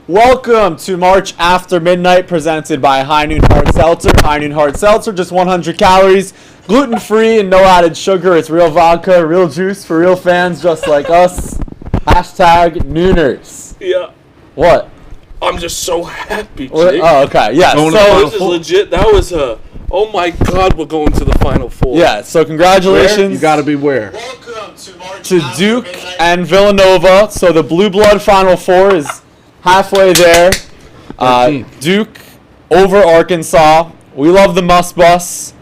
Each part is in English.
Welcome to March After Midnight, presented by High Noon Hard Seltzer. High Noon Hard Seltzer, just 100 calories, gluten-free, and no added sugar. It's real vodka, real juice for real fans just like us. Hashtag Nooners. Yeah. What? I'm just so happy, Jake. Oh, okay. Yeah. So this is legit. That was a... Oh my God, we're going to the Final Four. Yeah, so congratulations. Where? You gotta be where? Welcome to March To After Duke Midnight. and Villanova. So the Blue Blood Final Four is halfway there. Duke over Arkansas. We love the Muss Bus.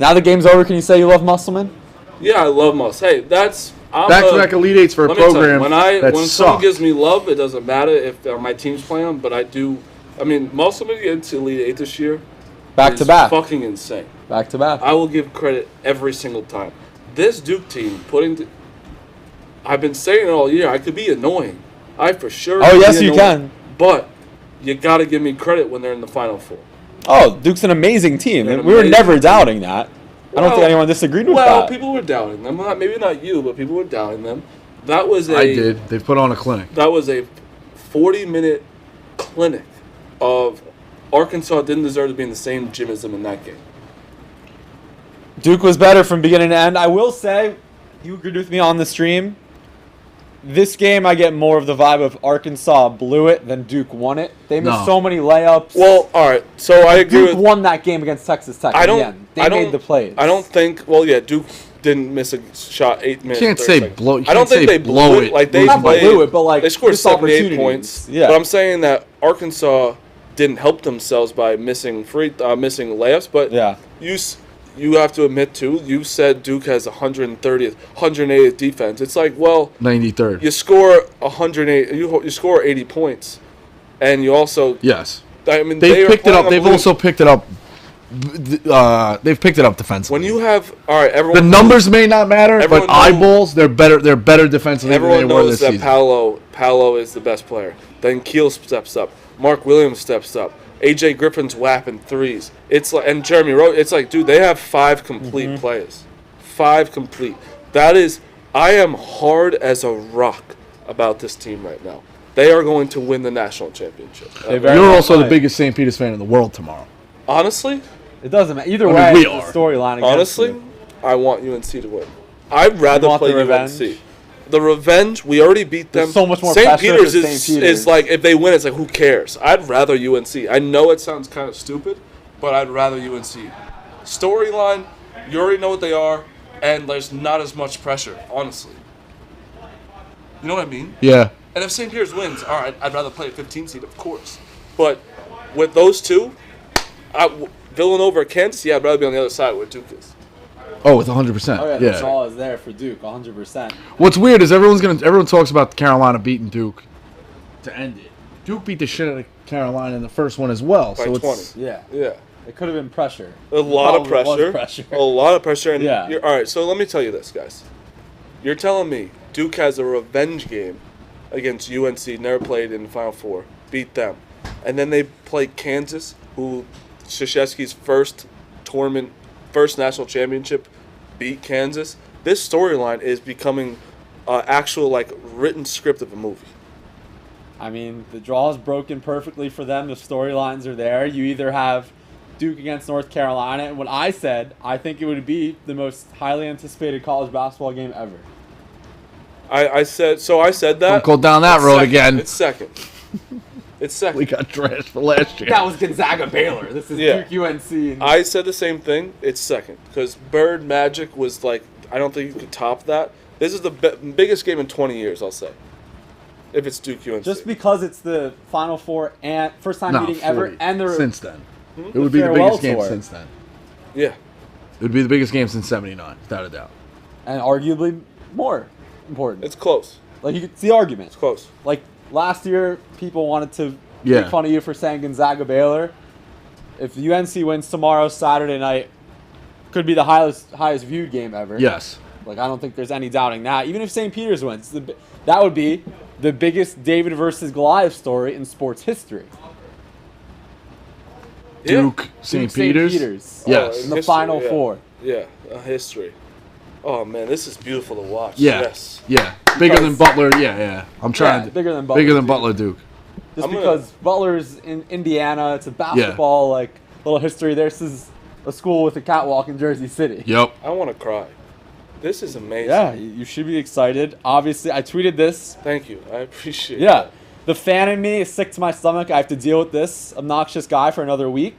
Now the game's over. Can you say you love Musselman? Yeah, I love Muss. Hey, that's... Back-to-back Elite Eights for a program when someone gives me love, it doesn't matter if my team's playing them, but I do... I mean, Musselman getting to Elite Eight this year is fucking insane. Back to back. I will give credit every single time. This Duke team I've been saying it all year. I could be annoying. I for sure. Oh, yes, you can. But you got to give me credit when they're in the Final Four. Oh, Duke's an amazing team. They're an We were amazing never team. doubting that. I don't think anyone disagreed with that. Well, people were doubting them. Maybe not you, but people were doubting them. That was I did. They put on a clinic. That was a 40-minute clinic of Arkansas didn't deserve to be in the same gym as them in that game. Duke was better from beginning to end. I will say, you agreed with me on the stream. This game, I get more of the vibe of Arkansas blew it than Duke won it. They missed so many layups. Well, all right. So I agree Duke won that game against Texas Tech. They made the plays. I don't think. Well, yeah, Duke didn't miss a shot 8 minutes. You can't say blow. I don't think they blew it. Like they blew it, but like they scored missed 78 points. Yeah. But I'm saying that Arkansas didn't help themselves by missing layups. But yeah, you have to admit too. You said Duke has 180th defense. It's like, well, 93rd. You score 108. You score 80 points, and you also yes. I mean, they've picked it up. They've also picked it up. They've picked it up defensively. When you have everyone. The numbers may not matter, but eyeballs, they're better. They're better defensively than they were this season. Everyone knows that Paolo is the best player. Then Keel steps up. Mark Williams steps up. AJ Griffin's whapping threes. It's like, and Jeremy Rowe. It's like, dude, they have 5 complete players. 5 complete. That is, I am hard as a rock about this team right now. They are going to win the national championship. You're also the biggest St. Peter's fan in the world tomorrow. Honestly, it doesn't matter. Either way, we the are. storyline. Honestly, I want UNC to win. I'd rather play UNC. The revenge, we already beat them. There's so much more St. pressure Peter's for St. Peter's. is like, if they win, it's like, who cares? I'd rather UNC. I know it sounds kind of stupid, but I'd rather UNC. Storyline, you already know what they are, and there's not as much pressure, honestly. You know what I mean? Yeah. And if St. Peter's wins, all right, I'd rather play a 15 seed, of course. But with those two, Villanova or Kansas, I'd rather be on the other side where Duke is. Oh, with 100%. Oh, yeah, that's all is there for Duke, 100%. What's weird is everyone talks about Carolina beating Duke to end it. Duke beat the shit out of Carolina in the first one as well. By so 20. it's Yeah. It could have been pressure. A lot of pressure. A lot of pressure. And yeah. All right, so let me tell you this, guys. You're telling me Duke has a revenge game against UNC, never played in the Final Four, beat them. And then they play Kansas, who Krzyzewski's first national championship, beat Kansas. This storyline is becoming actual, like, written script of a movie. I mean, the draw is broken perfectly for them. The storylines are there. You either have Duke against North Carolina, and what I said, I think it would be the most highly anticipated college basketball game ever. I said that. Don't go down that road again. It's second. It's second. We got trashed for last year. That was Gonzaga Baylor. This is Duke UNC. I said the same thing. It's second. Because Bird Magic was like, I don't think you could top that. This is the biggest game in 20 years, I'll say. If it's Duke UNC. Just because it's the Final Four and first time meeting ever. And since then. It would be the biggest game since then. Yeah. It would be the biggest game since 79, without a doubt. And arguably more important. It's close. Like, you could see the argument. It's close. Like, last year, people wanted to make fun of you for saying Gonzaga Baylor. If UNC wins tomorrow, Saturday night, could be the highest viewed game ever. Yes. Like, I don't think there's any doubting that. Even if St. Peter's wins, that would be the biggest David versus Goliath story in sports history. Duke, St. Peter's. Yes. In the Final Four. Yeah, history. Oh, man, this is beautiful to watch. Yeah. Yes. Yeah. Bigger than Butler. Yeah. I'm trying to. Bigger than Butler. Bigger than Butler, Duke. just because Butler's in Indiana. It's a basketball little history. This is a school with a catwalk in Jersey City. Yep. I want to cry. This is amazing. Yeah, you should be excited. Obviously, I tweeted this. Thank you. I appreciate it. Yeah. The fan in me is sick to my stomach. I have to deal with this obnoxious guy for another week.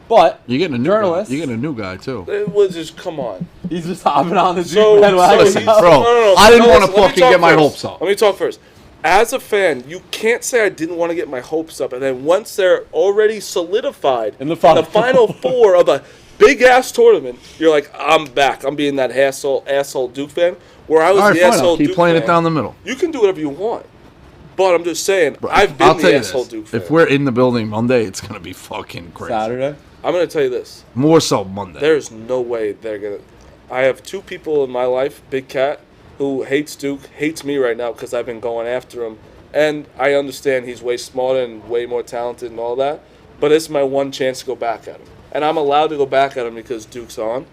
But You're getting a new journalist, guy. You're getting a new guy too. It was just, come on. he's just hopping on the So, bandwagon. listen, now. bro, I didn't want to Let me fucking talk get my first. hopes up. Let me talk first. As a fan, you can't say I didn't want to get my hopes up, and then once they're already solidified In the final four of a big-ass tournament, you're like, I'm back. I'm being that asshole Duke fan. Where I was All right, the fine. asshole I'll keep Duke playing fan. it down the middle. You can do whatever you want. But I'm just saying, I've I'll been tell the you asshole this. Duke fan. If we're in the building Monday, it's gonna be fucking crazy. Saturday. I'm going to tell you this. More so Monday. There's no way they're going to. I have two people in my life, Big Cat, who hates Duke, hates me right now because I've been going after him. And I understand he's way smarter and way more talented and all that. But it's my one chance to go back at him. And I'm allowed to go back at him because Duke's on.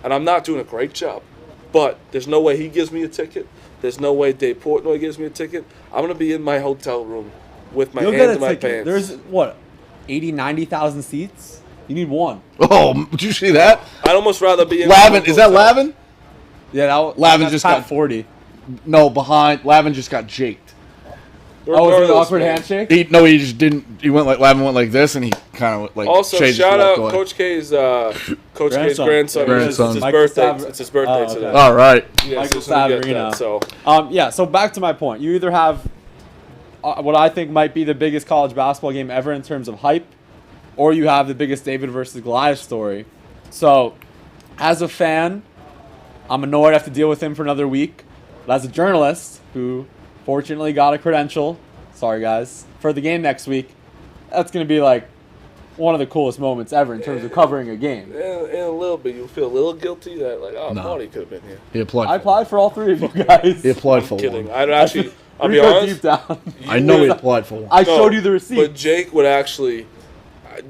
And I'm not doing a great job. But there's no way he gives me a ticket. There's no way Dave Portnoy gives me a ticket. I'm going to be in my hotel room with my You'll hand get a in my ticket. pants. There's, 90,000 seats? You need one. Oh, did you see that? I'd almost rather be in Lavin, my is that hotel. Lavin? Yeah, Lavin that's just top got 40. No, behind. Lavin just got jaked. Oh, was it an Regardless, awkward man. handshake? He just didn't. He went like Lavin went like this, and he kind of like. Also, Shea just shout out walked away. Coach K's grandson. Grandson. It's his Michael birthday. Sav- It's his birthday Oh, today. okay. All right. Yeah, Michael so we get Savarino. that, so Yeah, so back to my point. You either have what I think might be the biggest college basketball game ever in terms of hype, or you have the biggest David versus Goliath story. So, as a fan, I'm annoyed I have to deal with him for another week. But as a journalist who fortunately got a credential, sorry guys, for the game next week, that's going to be like one of the coolest moments ever in terms of covering a game. in a little bit, you'll feel a little guilty that like, oh, No. Marty could have been here. He applied. I applied for all three of you guys. He applied for Kidding. one. I'd actually. I'll We be go honest. deep down. I know he would- applied for one. I No, showed you the receipt. But Jake would actually.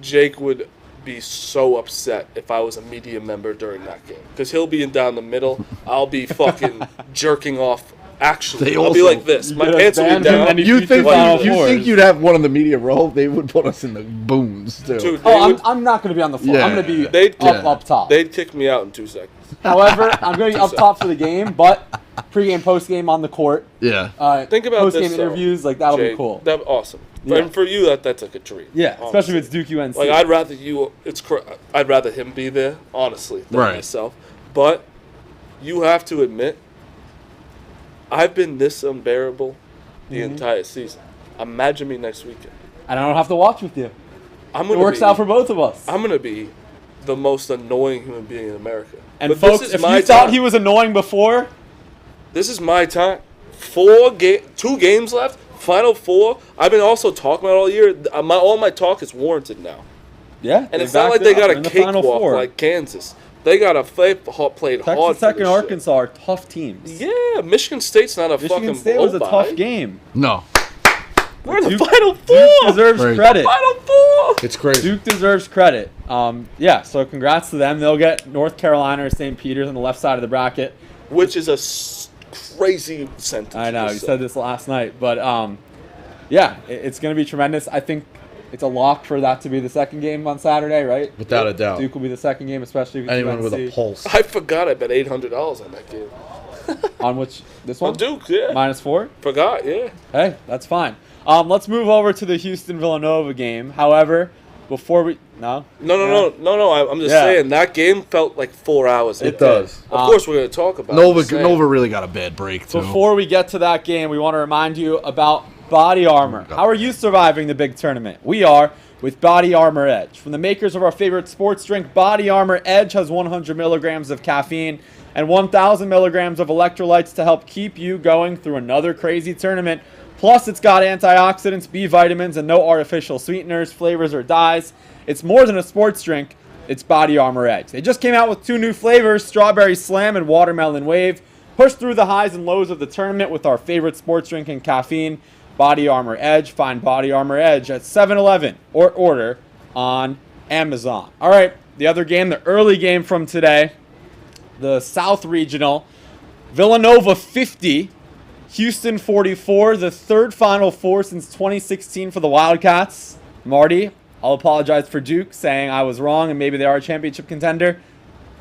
Jake would be so upset if I was a media member during that game because he'll be in down the middle. I'll be fucking jerking off. Actually, They I'll be also- like this. You My get us pants will be banned from down. any You future think Final you Fours. think you'd have one in the media row? They would put us in the booms too. Dude, Oh, they I'm not going to be on the floor. Yeah. I'm going to be They'd- up top. They'd kick me out in 2 seconds. However, I'm going to be up top for the game, but pregame, postgame on the court. Yeah. Think about postgame this, though, interviews, like that'll Jake, be cool. That'd be awesome. Yeah. And for you, that's like a dream. Yeah, especially if it's honestly. Duke UNC. Like I'd rather you. I'd rather him be there, honestly, than Right. myself. But you have to admit, I've been this unbearable the entire season. Imagine me next weekend. and I don't have to watch with you. I'm It gonna works be, out for both of us. I'm gonna be the most annoying human being in America. And but folks, this is if my you thought time. he was annoying before, This is my time. 2 games left. Final 4. I've been also talking about it all year. All my talk is warranted now. yeah, And it's not like they got a cakewalk like Kansas. They got played hard Texas for Tech this and shit. Arkansas are tough teams. Yeah, Michigan State's not a Michigan fucking State was a blow-by. tough game. No. We're in the Duke- Final Duke 4. deserves Right. credit. Final 4. It's crazy. Duke deserves credit. Yeah, so congrats to them. They'll get North Carolina or St. Peter's on the left side of the bracket. Which is a crazy sentence. I know, to you say. said this last night, but yeah, it's going to be tremendous. I think it's a lock for that to be the second game on Saturday, right? Without a doubt. Duke will be the second game, especially if it's Anyone with a UNC. pulse. I forgot I bet $800 on that game. On which this one? On Duke, yeah. -4. Forgot, yeah. Hey, that's fine. Let's move over to the Houston Villanova game. However, before we No. I'm just Yeah. saying that game felt like 4 hours. It does. Of course, we're going to talk about Nova it. Nova really got a bad break too. Before we get to that game, we want to remind you about Body Armor. How are you surviving the big tournament? We are with Body Armor Edge. From the makers of our favorite sports drink, Body Armor Edge has 100 milligrams of caffeine and 1,000 milligrams of electrolytes to help keep you going through another crazy tournament. Plus, it's got antioxidants, B vitamins, and no artificial sweeteners, flavors, or dyes. It's more than a sports drink. It's Body Armor Edge. They just came out with 2 new flavors, Strawberry Slam and Watermelon Wave. Push through the highs and lows of the tournament with our favorite sports drink and caffeine, Body Armor Edge. Find Body Armor Edge at 7-Eleven or order on Amazon. All right, the other game, the early game from today, the South Regional. Villanova 50, Houston 44, the third Final Four since 2016 for the Wildcats. Marty, I'll apologize for Duke, saying I was wrong and maybe they are a championship contender.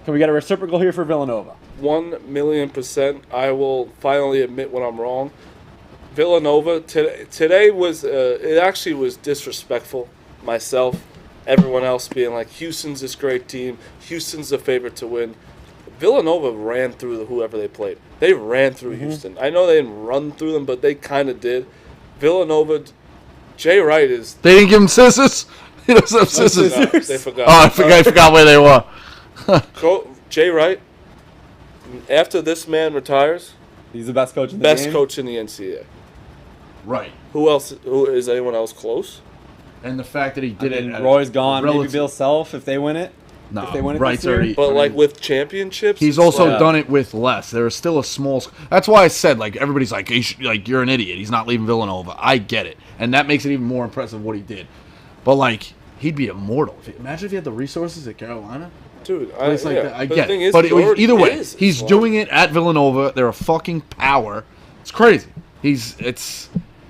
Can we get a reciprocal here for Villanova? 1,000,000%. I will finally admit when I'm wrong. Villanova today was it actually was disrespectful. Myself, everyone else being like, Houston's this great team. Houston's the favorite to win. Villanova ran through whoever they played. They ran through Houston. I know they didn't run through them, but they kind of did. Villanova, Jay Wright is. They didn't give him scissors. He doesn't have scissors. No, they forgot. Oh, I forgot where they were. Jay Wright. After this man retires, He's the best coach in the game. best coach in the NCAA. Right. Who else? Who is anyone else close? And the fact that he did it. at Roy's gone. Maybe relative- Bill Self if they win it. No, if they win it Wright's this year. already. But like with championships, He's it's also like- done it with less. There is still a small. That's why I said like everybody's like, you're an idiot. He's not leaving Villanova. I get it, and that makes it even more impressive what he did. But like he'd be immortal. Imagine if he had the resources at Carolina. dude. Place like that. I But the get thing it. is, But he already either way, is. he's It's doing it at Villanova. They're a fucking power. It's crazy.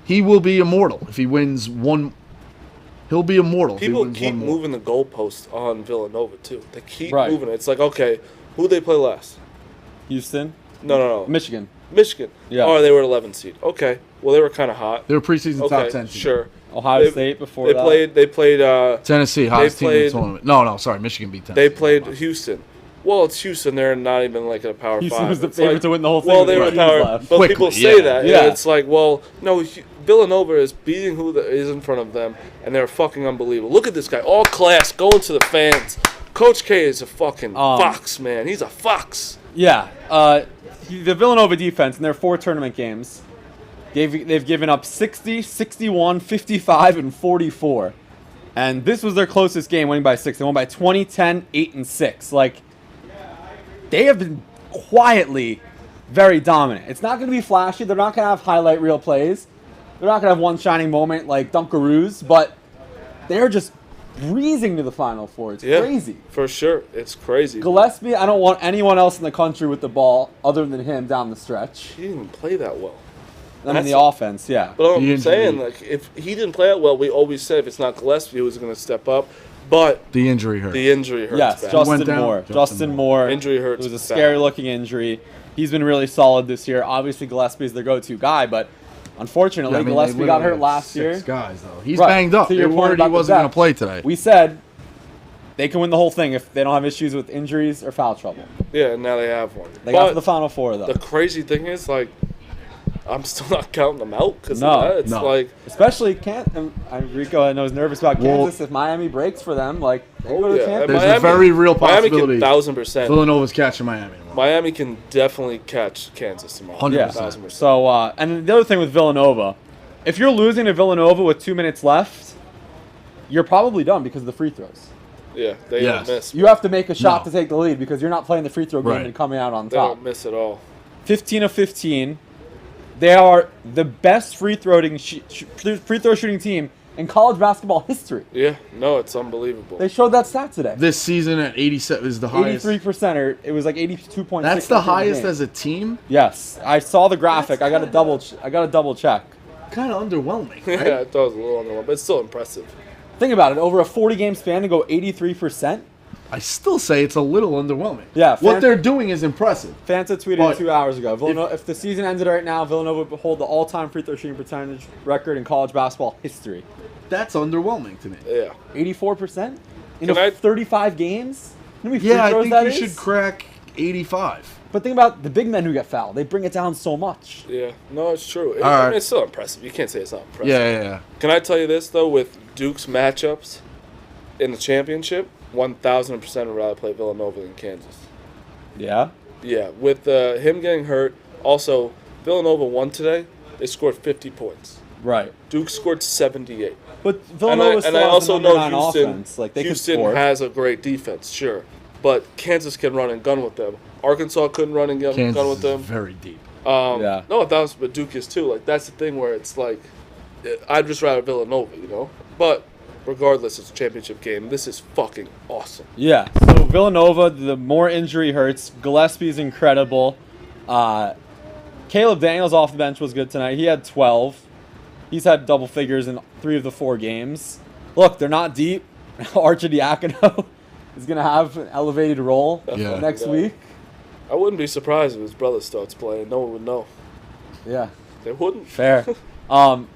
He will be immortal if he wins one. He'll be immortal. if he People wins keep one more. moving the goalposts on Villanova too. They keep Right. moving it. It's like, okay, who they play last? Houston, No. Michigan. Michigan. Yeah. Oh, they were 11 seed. Okay. Well, they were kind of hot. They were preseason Okay, top 10 team. sure. Ohio They- State before They that. played. They played. Tennessee, hottest team in the played- tournament. No, sorry, Michigan beat Tennessee. They played Houston. Well, it's Houston. They're not even like in a power Houston five. was the It's favorite like- to win the whole thing Well, with they were the a power, left. but Quickly, people say yeah. that. Yeah. And it's like, well, no. Villanova is beating who is in front of them, and they're fucking unbelievable. Look at this guy, all class, going to the fans. Coach K is a fucking fox, man. He's a fox. Yeah. The Villanova defense in their 4 tournament games, they've given up 60, 61, 55, and 44. And this was their closest game, winning by 6. They won by 20, 10, 8, and 6. Like, they have been quietly very dominant. It's not going to be flashy. They're not going to have highlight reel plays. They're not going to have one shining moment like Dunkaroos, but they're just breezing to the Final Four. It's crazy. For sure. It's crazy. Gillespie, I don't want anyone else in the country with the ball other than him down the stretch. He didn't even play that well. I mean, That's the offense, yeah. But I'm The injury. saying, like, if he didn't play that well, we always said if it's not Gillespie who's going to step up. But The injury hurt. the injury hurts Yes, bad. Justin went down. Moore. Justin Justin Moore. Injury hurts It was a bad. scary-looking injury. He's been really solid this year. Obviously, Gillespie is their go-to guy, but unfortunately, Yeah, I mean, Gillespie they got literally hurt last had year. 6 guys though. He's Right. banged up. To They your were point worried he about the wasn't going to depth. play today. We said they can win the whole thing if they don't have issues with injuries or foul trouble. Yeah, and now they have one. They got But to the Final Four, though. the crazy thing is, like, I'm still not counting them out because No. it's No. like, Especially Rico, I know, is nervous about Well- Kansas. If Miami breaks for them, like, they go to oh, the yeah. championship. There's a Miami- very real Miami can possibility 1,000%. Villanova's catching Miami tomorrow. Miami can definitely catch Kansas tomorrow. 100%. Yeah. 1,000%. So, and the other thing with Villanova, if you're losing to Villanova with 2 minutes left, you're probably done because of the free throws. Yeah, they Yes. don't miss. You have to make a shot No. to take the lead because you're not playing the free throw game Right. and coming out on They top. don't miss at all. 15 of 15. They are the best free throw shooting team in college basketball history. Yeah, no, it's unbelievable. They showed that stat today. This season at 87 is the highest. 83%, or it was like 82.6. That's the at end of highest game. as a team. Yes, I saw the graphic. I got to double check. Kind of underwhelming, Yeah, right? I thought it was a little underwhelming, but it's still impressive. Think about it. Over a 40-game span to go 83%. I still say it's a little underwhelming. Yeah, what they're doing is impressive. Fanta tweeted But 2 hours ago. If the season ended right now, Villanova would hold the all-time free throw shooting percentage record in college basketball history. That's underwhelming to me. Yeah. 84% in Can I- 35 games. You know how many free Yeah, I throws think that you is? should crack 85. But think about the big men who get fouled. They bring it down so much. Yeah, no, it's true. I right. mean, it's still impressive. You can't say it's not impressive. Yeah. Can I tell you this, though, with Duke's matchups in the championship, 1,000% would rather play Villanova than Kansas. Yeah. Yeah, with him getting hurt, also, Villanova won today. They scored 50 points. Right. Duke scored 78. But Villanova still I has also the number know 9 Houston, offense. Like, they Houston can score. has a great defense, sure. But Kansas can run and gun with them. Arkansas couldn't run and gun Kansas with is them. very deep. Yeah. No, 1,000, but Duke is too. Like, that's the thing where it's like, I'd just rather Villanova, you know? But regardless, it's a championship game. This is fucking awesome. Yeah. So Villanova, the more injury hurts. Gillespie's incredible. Caleb Daniels off the bench was good tonight. He had 12. He's had double figures in 3 of the 4 games. Look, they're not deep. Arcidiacono is going to have an elevated role next week. I wouldn't be surprised if his brother starts playing. No one would know. Yeah. They wouldn't. Fair.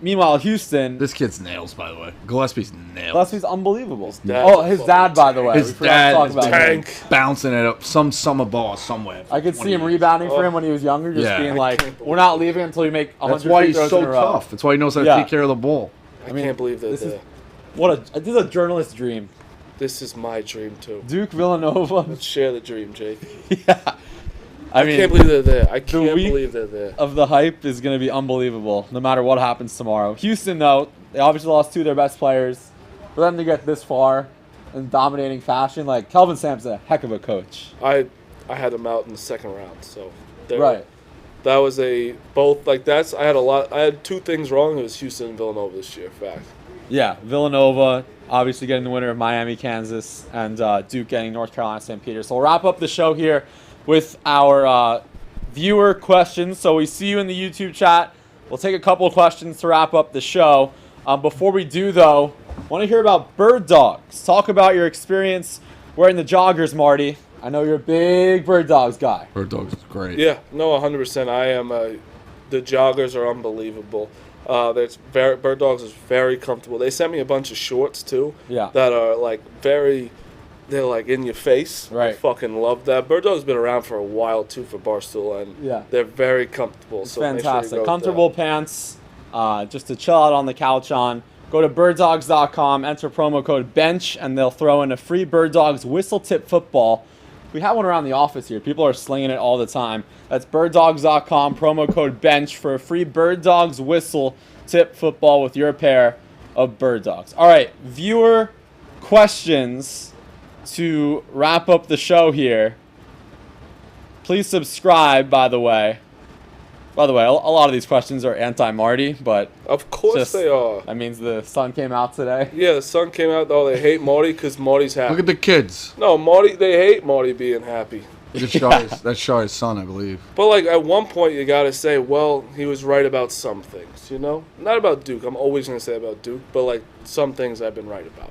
Meanwhile, Houston. This kid's nails, by the way. Gillespie's nails. Gillespie's unbelievable. His dad's His a dad, by the way. His We forgot to dad talk is about him. tank. bouncing it up some summer ball somewhere. I could see him rebounding for him when he was younger, just Yeah. being I like, can't believe we're not leaving until we make 100 That's why free he's throws so in a row. tough. That's why he knows how to Yeah. take care of the ball. I mean, can't believe they're this is- there. This is a journalist's dream. This is my dream, too. Duke Villanova. Let's share the dream, Jake. Yeah. I I can't mean, believe they're there. I can't week- believe they're there. of the hype is going to be unbelievable, no matter what happens tomorrow. Houston, though, they obviously lost 2 of their best players. For them to get this far in dominating fashion, like, Kelvin Sampson's a heck of a coach. I had them out in the second round, so Right. That was I had 2 things wrong. It was Houston and Villanova this year. Fact. Yeah, Villanova obviously getting the winner of Miami, Kansas, and Duke getting North Carolina, St. Peter. So we'll wrap up the show here with our viewer questions. So we see you in the YouTube chat. We'll take a couple of questions to wrap up the show. Before we do, though, I want to hear about Bird Dogs. Talk about your experience wearing the joggers, Marty. I know you're a big Bird Dogs guy. Bird Dogs is great. Yeah, no, 100%. I am. The joggers are unbelievable. Bird Dogs is very comfortable. They sent me a bunch of shorts too. Yeah. That are they're like in your face. Right. I fucking love that. Bird Dog's been around for a while too for Barstool, and Yeah. they're very comfortable. It's so make sure you fantastic. go with Comfortable pants, just to chill out on the couch on. Go to birddogs.com, enter promo code BENCH, and they'll throw in a free Bird Dogs whistle tip football. We have one around the office here. People are slinging it all the time. That's birddogs.com, promo code BENCH for a free Bird Dogs whistle tip football with your pair of Bird Dogs. All right, viewer questions to wrap up the show here. Please subscribe, by the way. By the way, a lot of these questions are anti-Marty, but Of course just- they are. that means the sun came out today. Yeah, the sun came out. Oh, they hate Marty because Marty's happy. Look at the kids. No, they hate Marty being happy. That's Shai's son, I believe. But like at one point, you gotta say, well, he was right about some things. You know, not about Duke. I'm always gonna say about Duke, but like some things I've been right about.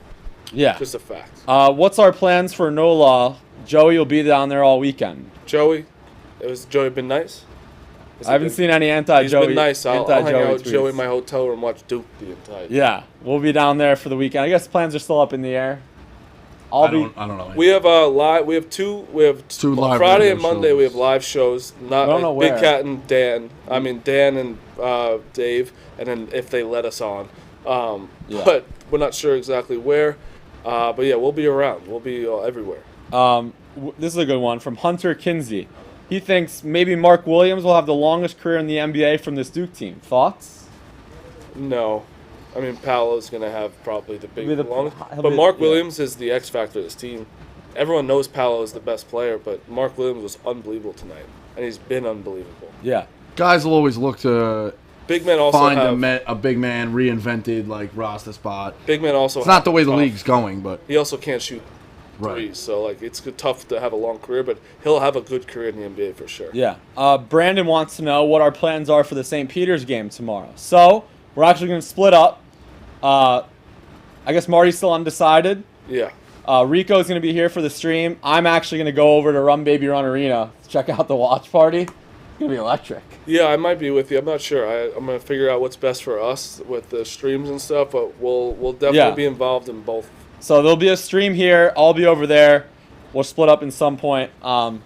Yeah. Just a fact. What's our plans for NOLA? Joey will be down there all weekend. Joey been nice? I haven't seen any He's anti-Joey. been nice. I'll hang anti-Joey out with Joey in tweets. my hotel room, watch Duke the entire. Yeah, we'll be down there for the weekend. I guess plans are still up in the air. I don't know. We have live. We have two live Friday radio and Monday. shows. We have live shows. Not I don't know Big where. Cat and Dan. I mean Dan and Dave, and then if they let us on. Yeah. But we're not sure exactly where. But yeah, we'll be around. We'll be everywhere. This is a good one from Hunter Kinsey. He thinks maybe Mark Williams will have the longest career in the NBA from this Duke team. Thoughts? No. I mean, Paolo's going to have probably the longest. he'll But be- Mark yeah. Williams is the X factor of this team. Everyone knows Paolo is the best player, but Mark Williams was unbelievable tonight. And he's been unbelievable. Yeah. Guys will always look to Big men also find have... a big man reinvented like roster spot. Big men also It's not have the way the tough. league's going, but He also can't shoot right. threes, so like it's tough to have a long career, but he'll have a good career in the NBA for sure. Yeah. Brandon wants to know what our plans are for the St. Peter's game tomorrow. So we're actually going to split up. I guess Marty's still undecided. Yeah. Rico's going to be here for the stream. I'm actually going to go over to Rum Baby Run Arena to check out the watch party. It's going to be electric. Yeah, I might be with you. I'm not sure. I'm gonna figure out what's best for us with the streams and stuff, but we'll definitely Yeah. be involved in both. So there'll be a stream here. I'll be over there. We'll split up in some point. So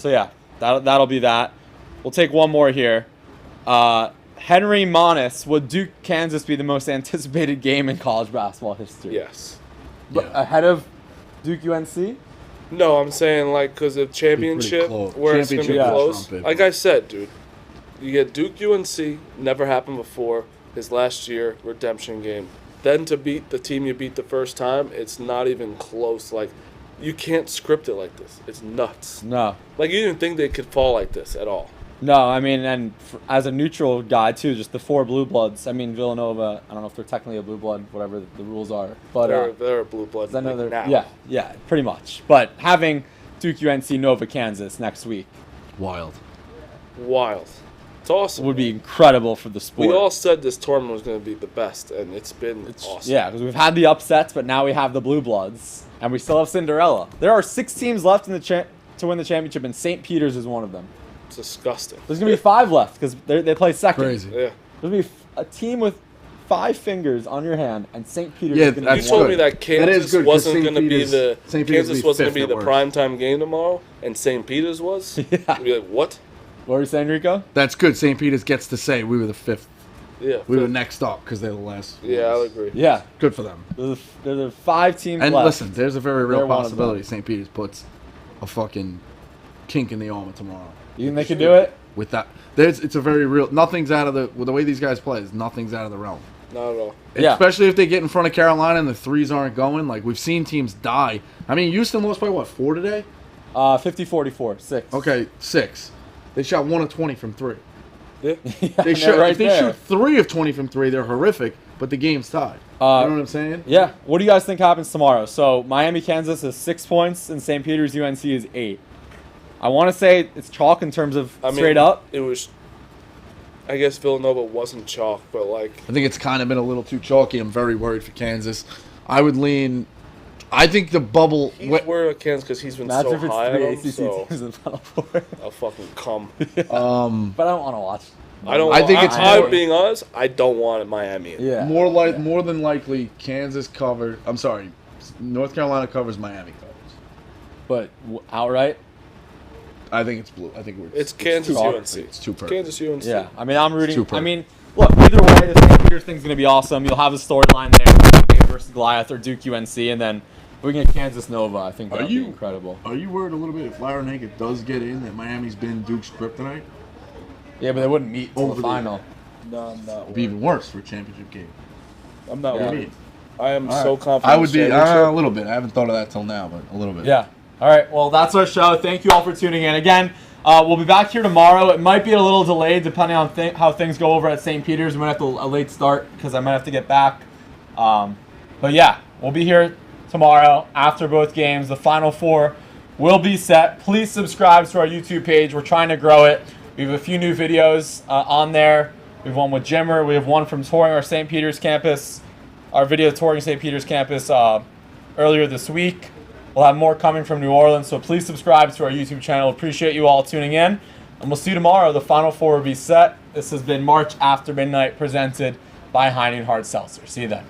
yeah, that'll be that. We'll take one more here. Henry Monis, would Duke Kansas be the most anticipated game in college basketball history? Yes. But ahead of Duke UNC? No, I'm saying like because of championship, close. where it's gonna be Championship, close. Trump, Like I said, dude, you get Duke UNC. Never happened before. His last year redemption game. Then to beat the team you beat the first time, it's not even close. Like you can't script it like this. It's nuts. No. Like you didn't think they could fall like this at all. No, I mean, and as a neutral guy, too, just the 4 blue bloods. I mean, Villanova, I don't know if they're technically a blue blood, whatever the rules are. But They're a blue blood. I know like they're, now. yeah, pretty much. But having Duke UNC Nova Kansas next week. Wild. Wild. It's awesome. would be incredible for the sport. We all said this tournament was going to be the best, and it's been awesome. Yeah, because we've had the upsets, but now we have the Blue Bloods, and we still have Cinderella. There are 6 teams left in the to win the championship, and St. Peter's is one of them. It's disgusting. There's going to be 5 left because they play second. Crazy. Yeah. There's going to be a team with 5 fingers on your hand, and St. Peter's Yeah, is going to that's You be one. told good. me that Kansas good, 'cause wasn't St. going to be Peter's- the St. Peter's Kansas be wasn't going to fifth be the at worst. primetime game tomorrow, and St. Peter's was. Yeah. You'd be like, what? What were you saying, Rico? That's good. St. Peter's gets to say we were the 5th. Yeah. We were next up because they're the last. Yeah, I'll agree. Yeah. Good for them. There's a 5 teams And left. listen, there's a very real They're one of possibility them. St. Peter's puts a fucking kink in the armor tomorrow. You think they could do it? With that, it's a very real. Nothing's out of the way these guys play. Nothing's out of the realm. Not at all. Yeah. Especially if they get in front of Carolina and the threes aren't going. Like we've seen teams die. I mean, Houston lost by what, 4 today? 50-44, 6. Okay, 6. They shot 1 of 20 from 3. Yeah. They and shoot. they're right If they there. shoot 3 of 20 from 3, they're horrific. But the game's tied. You know what I'm saying? Yeah. What do you guys think happens tomorrow? So Miami, Kansas is 6 points, and St. Peter's, UNC is 8. I want to say it's chalk in terms of straight up. It was. I guess Villanova wasn't chalk, but like. I think it's kind of been a little too chalky. I'm very worried for Kansas. I would lean. I think the bubble. He's worried about Kansas because he's been Imagine so if it's high 3 on him, ACC so teams in the Final Four. I'll fucking come. But I don't want to watch. I don't. I think it's I'm more- being honest. I don't want it Miami. In. Yeah. More than likely, Kansas covers. I'm sorry, North Carolina covers. Miami covers. But outright? I think it's blue. I think It's Kansas too UNC. awkward. It's too perfect. Kansas UNC. Yeah. I mean, I'm rooting. too I perfect. mean, look, either way, the St. Peter's thing's going to be awesome. You'll have a storyline there, Dave versus Goliath or Duke UNC, and then we can get Kansas Nova. I think that would be incredible. Are you worried a little bit if Larinaga does get in that Miami's been Duke's kryptonite? Yeah, but they wouldn't meet till Over the the- final. No, I'm not. It'd be even worse for a championship game. I'm not. Yeah. What do worried. you mean? I am All so right. confident. I would be in the championship. a little bit. I haven't thought of that till now, but a little bit. Yeah. All right. Well, that's our show. Thank you all for tuning in. Again, we'll be back here tomorrow. It might be a little delayed depending on how things go over at St. Peter's. We might have a late start because I might have to get back. But yeah, we'll be here tomorrow after both games. The Final Four will be set. Please subscribe to our YouTube page. We're trying to grow it. We have a few new videos on there. We have one with Jimmer. We have one from touring our St. Peter's campus. Our video touring St. Peter's campus earlier this week. We'll have more coming from New Orleans, so please subscribe to our YouTube channel. Appreciate you all tuning in, and we'll see you tomorrow. The Final Four will be set. This has been March After Midnight, presented by Heineken Hard Seltzer. See you then.